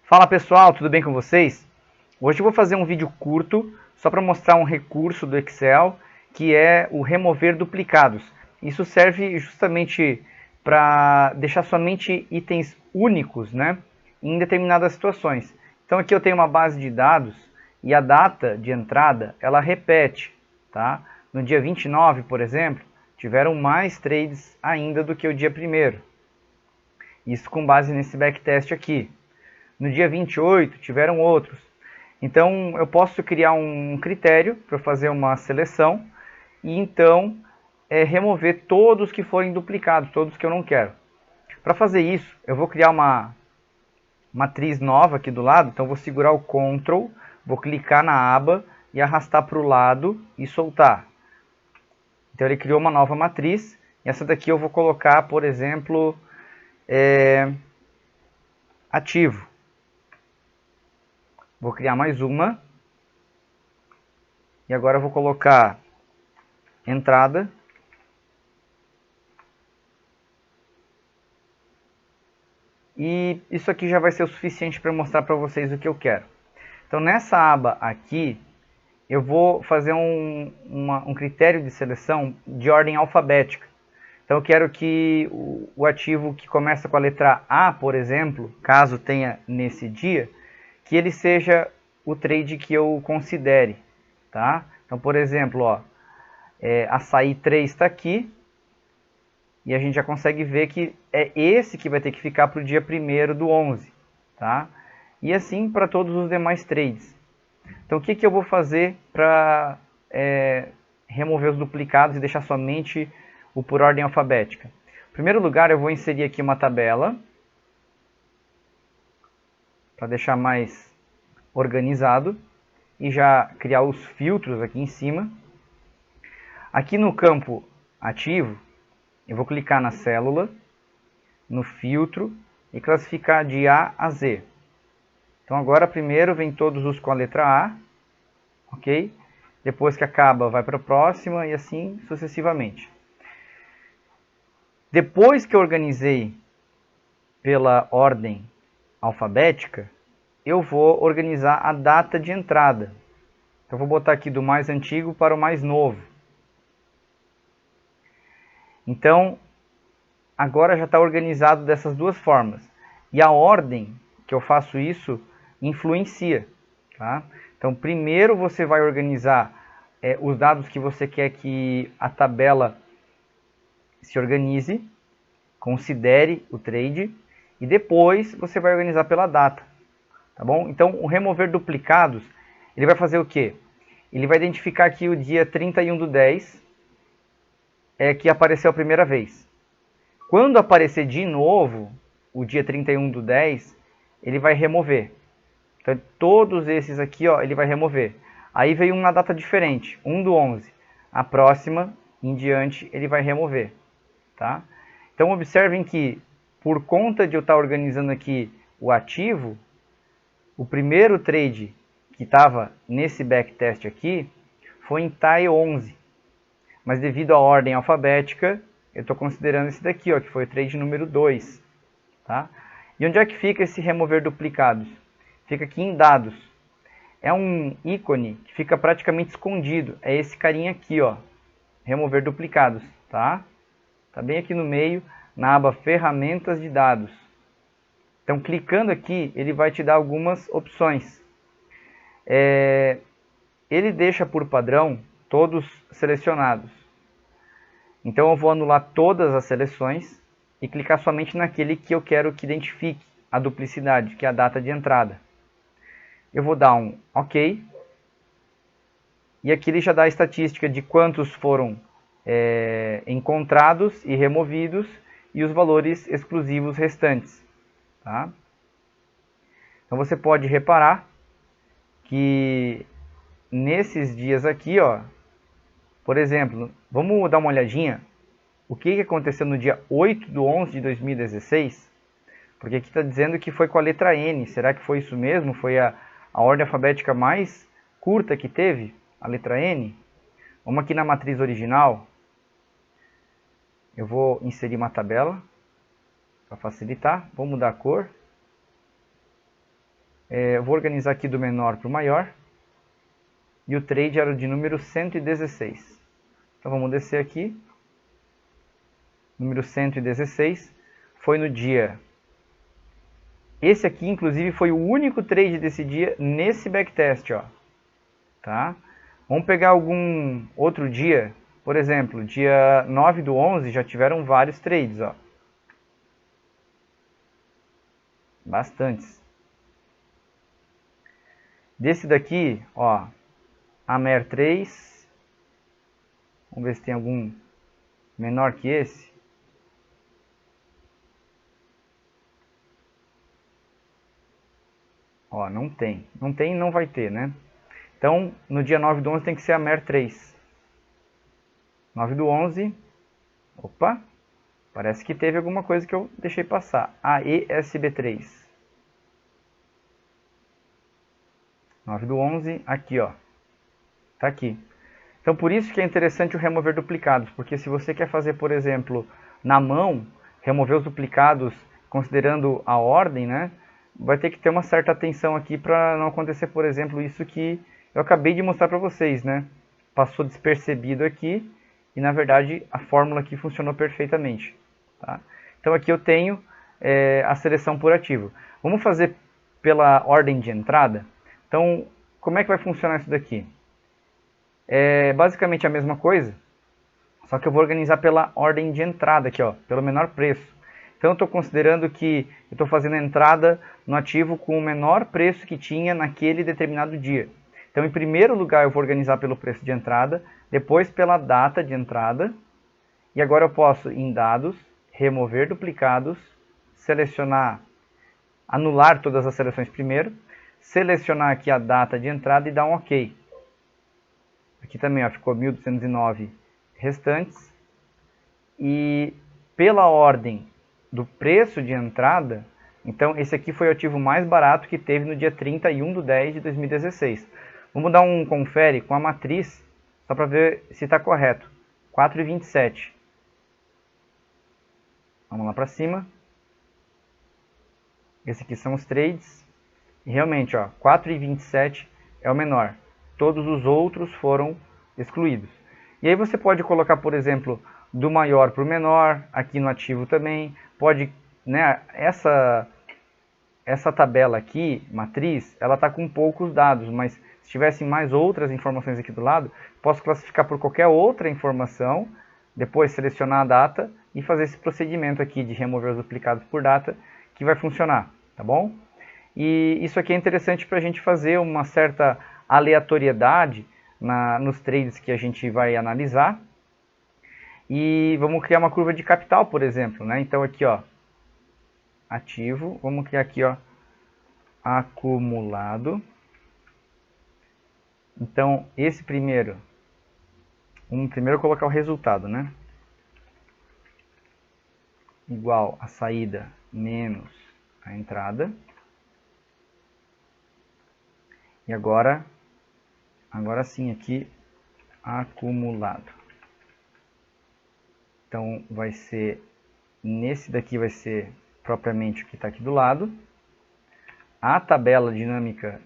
Fala pessoal, tudo bem com vocês? Hoje eu vou fazer um vídeo curto só para mostrar um recurso do Excel que é o remover duplicados. Isso serve justamente para deixar somente itens únicos, né, em determinadas situações. Então aqui eu tenho uma base de dados e a data de entrada ela repete, tá? No dia 29, por exemplo, tiveram mais trades ainda do que o dia 1º. Isso com base nesse backtest aqui. No dia 28 tiveram outros. Então eu posso criar um critério para fazer uma seleção e então remover todos que forem duplicados, todos que eu não quero. Para fazer isso, eu vou criar uma matriz nova aqui do lado, então vou segurar o Ctrl, vou clicar na aba e arrastar para o lado e soltar. Então ele criou uma nova matriz, e essa daqui eu vou colocar, por exemplo, ativo. Vou criar mais uma. E agora eu vou colocar entrada. E isso aqui já vai ser o suficiente para mostrar para vocês o que eu quero. Então nessa aba aqui, eu vou fazer um critério de seleção de ordem alfabética. Então eu quero que o ativo que começa com a letra A, por exemplo, caso tenha nesse dia, que ele seja o trade que eu considere. Tá? Então, por exemplo, ó, açaí 3 está aqui, e a gente já consegue ver que é esse que vai ter que ficar para o dia 1º do 11. Tá? E assim para todos os demais trades. Então o que eu vou fazer para remover os duplicados e deixar somente o por ordem alfabética? Em primeiro lugar, eu vou inserir aqui uma tabela, para deixar mais organizado, e já criar os filtros aqui em cima. Aqui no campo ativo, eu vou clicar na célula, no filtro, e classificar de A a Z. Então agora primeiro vem todos os com a letra A, ok? Depois que acaba vai para a próxima e assim sucessivamente. Depois que eu organizei pela ordem alfabética, eu vou organizar a data de entrada. Então vou botar aqui do mais antigo para o mais novo. Então agora já está organizado dessas duas formas. E a ordem que eu faço isso influencia. Tá? Então primeiro você vai organizar os dados que você quer que a tabela se organize, considere o trade, e depois você vai organizar pela data. Tá bom? Então o remover duplicados, ele vai fazer o quê? Ele vai identificar aqui o dia 31/10, que apareceu a primeira vez. Quando aparecer de novo o dia 31/10, ele vai remover. Então todos esses aqui, ó, ele vai remover. Aí veio uma data diferente, 1/11. A próxima em diante ele vai remover. Tá? Então observem que por conta de eu estar organizando aqui o ativo, o primeiro trade que estava nesse backtest aqui foi em TAE 11. Mas devido à ordem alfabética, eu estou considerando esse daqui, ó, que foi o trade número 2. Tá? E onde é que fica esse remover duplicados? Fica aqui em dados. É um ícone que fica praticamente escondido. É esse carinha aqui, ó, remover duplicados. Tá? Tá bem aqui no meio, na aba ferramentas de dados. Então clicando aqui, ele vai te dar algumas opções. Ele deixa por padrão todos selecionados. Então eu vou anular todas as seleções e clicar somente naquele que eu quero que identifique a duplicidade, que é a data de entrada. Eu vou dar um OK. E aqui ele já dá a estatística de quantos foram encontrados e removidos e os valores exclusivos restantes. Tá? Então você pode reparar que nesses dias aqui, ó, por exemplo, vamos dar uma olhadinha o que aconteceu no dia 8/11/2016, porque aqui está dizendo que foi com a letra N. Será que foi isso mesmo? Foi a ordem alfabética mais curta que teve, a letra N? Vamos aqui na matriz original. Eu vou inserir uma tabela para facilitar. Vou mudar a cor. Eu vou organizar aqui do menor para o maior. E o trade era o de número 116. Então vamos descer aqui. Número 116 foi no dia... Esse aqui, inclusive, foi o único trade desse dia nesse backtest, ó. Tá? Vamos pegar algum outro dia. Por exemplo, dia 9/11 já tiveram vários trades, ó. Bastantes. Desse daqui, ó, Amer 3. Vamos ver se tem algum menor que esse. Ó, não tem. Não tem e não vai ter, né? Então, no dia 9/11 tem que ser Amer 3. 9/11. Opa! Parece que teve alguma coisa que eu deixei passar. AESB3. 9/11, aqui, ó. Tá aqui. Então, por isso que é interessante o remover duplicados. Porque se você quer fazer, por exemplo, na mão, remover os duplicados considerando a ordem, né? Vai ter que ter uma certa atenção aqui para não acontecer, por exemplo, isso que eu acabei de mostrar para vocês, né? Passou despercebido aqui e, na verdade, a fórmula aqui funcionou perfeitamente. Tá? Então, aqui eu tenho a seleção por ativo. Vamos fazer pela ordem de entrada? Então, como é que vai funcionar isso daqui? É basicamente a mesma coisa, só que eu vou organizar pela ordem de entrada aqui, ó, pelo menor preço. Então, eu estou considerando que eu estou fazendo a entrada no ativo com o menor preço que tinha naquele determinado dia. Então, em primeiro lugar, eu vou organizar pelo preço de entrada, depois pela data de entrada. E agora eu posso, em dados, remover duplicados, selecionar, anular todas as seleções primeiro, selecionar aqui a data de entrada e dar um OK. Aqui também ó, ficou 1.209 restantes. E pela ordem do preço de entrada, então esse aqui foi o ativo mais barato que teve no dia 31/10/2016. Vamos dar um confere com a matriz, só para ver se está correto. 4,27. Vamos lá para cima. Esse aqui são os trades. E realmente, ó, 4,27 é o menor. Todos os outros foram excluídos. E aí você pode colocar, por exemplo, do maior para o menor, aqui no ativo também. Pode, né, essa tabela aqui, matriz, ela está com poucos dados, mas se tivessem mais outras informações aqui do lado, posso classificar por qualquer outra informação, depois selecionar a data e fazer esse procedimento aqui de remover os duplicados por data, que vai funcionar, tá bom? E isso aqui é interessante para a gente fazer uma certa aleatoriedade nos trades que a gente vai analisar. E vamos criar uma curva de capital, por exemplo, né? Então aqui, ó, ativo, vamos criar aqui, ó, acumulado. Então, esse primeiro, vamos primeiro colocar o resultado, né? Igual a saída menos a entrada. E agora sim aqui, acumulado. Então, vai ser, nesse daqui vai ser propriamente o que está aqui do lado. A tabela dinâmica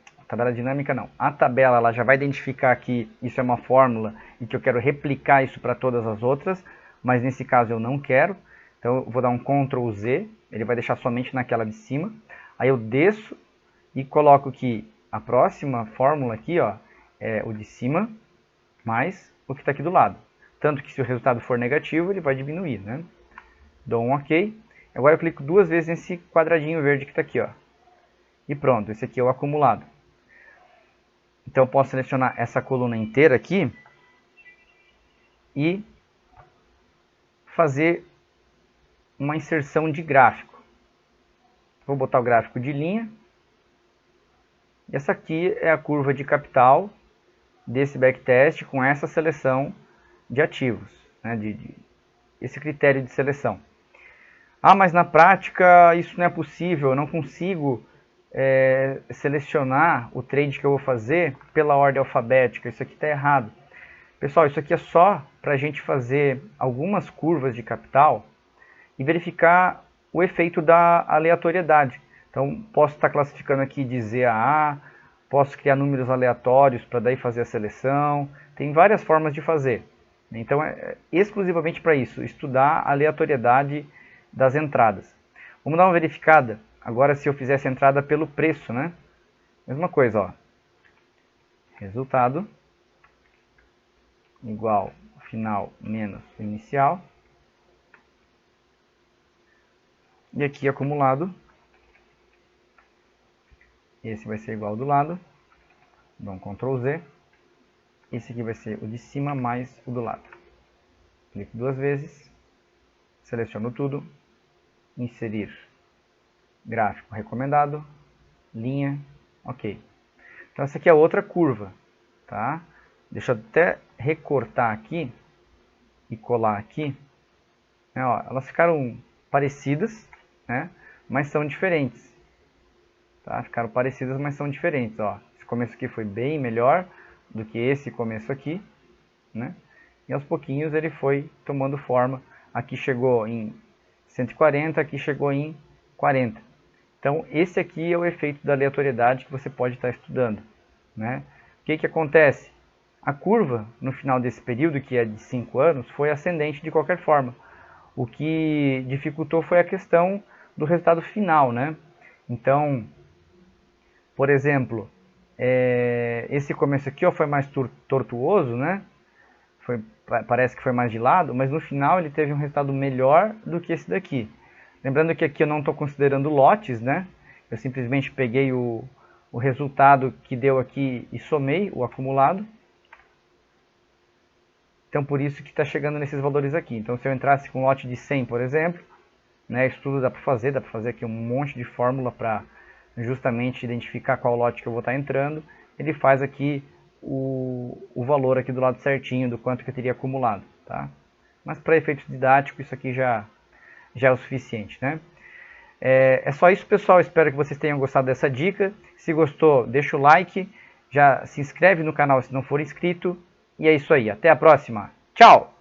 não, a tabela ela já vai identificar que isso é uma fórmula e que eu quero replicar isso para todas as outras, mas nesse caso eu não quero. Então, eu vou dar um Ctrl Z, ele vai deixar somente naquela de cima. Aí eu desço e coloco que a próxima fórmula aqui, ó, é o de cima mais o que está aqui do lado. Tanto que se o resultado for negativo, ele vai diminuir, né? Dou um OK. Agora eu clico duas vezes nesse quadradinho verde que está aqui, ó. E pronto, esse aqui é o acumulado. Então eu posso selecionar essa coluna inteira aqui e fazer uma inserção de gráfico. Vou botar o gráfico de linha. E essa aqui é a curva de capital desse backtest com essa seleção de ativos, né, esse critério de seleção. Ah, mas na prática isso não é possível, eu não consigo selecionar o trade que eu vou fazer pela ordem alfabética, isso aqui está errado. Pessoal, isso aqui é só para a gente fazer algumas curvas de capital e verificar o efeito da aleatoriedade. Então, posso estar classificando aqui de Z a A, posso criar números aleatórios para daí fazer a seleção. Tem várias formas de fazer. Então, é exclusivamente para isso, estudar a aleatoriedade das entradas. Vamos dar uma verificada. Agora, se eu fizesse a entrada pelo preço, né? Mesma coisa, ó. Resultado igual final menos o inicial. E aqui acumulado. Esse vai ser igual ao do lado. Dá um Ctrl Z. Esse aqui vai ser o de cima mais o do lado. Clico duas vezes. Seleciono tudo. Inserir gráfico recomendado. Linha. Ok. Então essa aqui é outra curva. Tá? Deixa eu até recortar aqui. E colar aqui. Ó, elas ficaram parecidas, né? Mas são diferentes. Tá? Ficaram parecidas, mas são diferentes. Ó. Esse começo aqui foi bem melhor do que esse começo aqui, né? E aos pouquinhos ele foi tomando forma. Aqui chegou em 140, aqui chegou em 40. Então esse aqui é o efeito da aleatoriedade que você pode estar estudando, né? O que acontece? A curva no final desse período, que é de 5 anos, foi ascendente de qualquer forma. O que dificultou foi a questão do resultado final, né? Então, por exemplo, esse começo aqui ó, foi mais tortuoso, né? Parece que foi mais de lado, mas no final ele teve um resultado melhor do que esse daqui. Lembrando que aqui eu não estou considerando lotes, né? Eu simplesmente peguei o resultado que deu aqui e somei o acumulado. Então por isso que está chegando nesses valores aqui. Então se eu entrasse com um lote de 100, por exemplo, né, isso tudo dá para fazer aqui um monte de fórmula para justamente identificar qual lote que eu vou estar entrando. Ele faz aqui o valor aqui do lado certinho do quanto que eu teria acumulado, tá? Mas para efeitos didáticos isso aqui já é o suficiente, né? É só isso, pessoal. Espero que vocês tenham gostado dessa dica. Se gostou, deixa o like, já se inscreve no canal se não for inscrito. E é isso aí. Até a próxima. Tchau!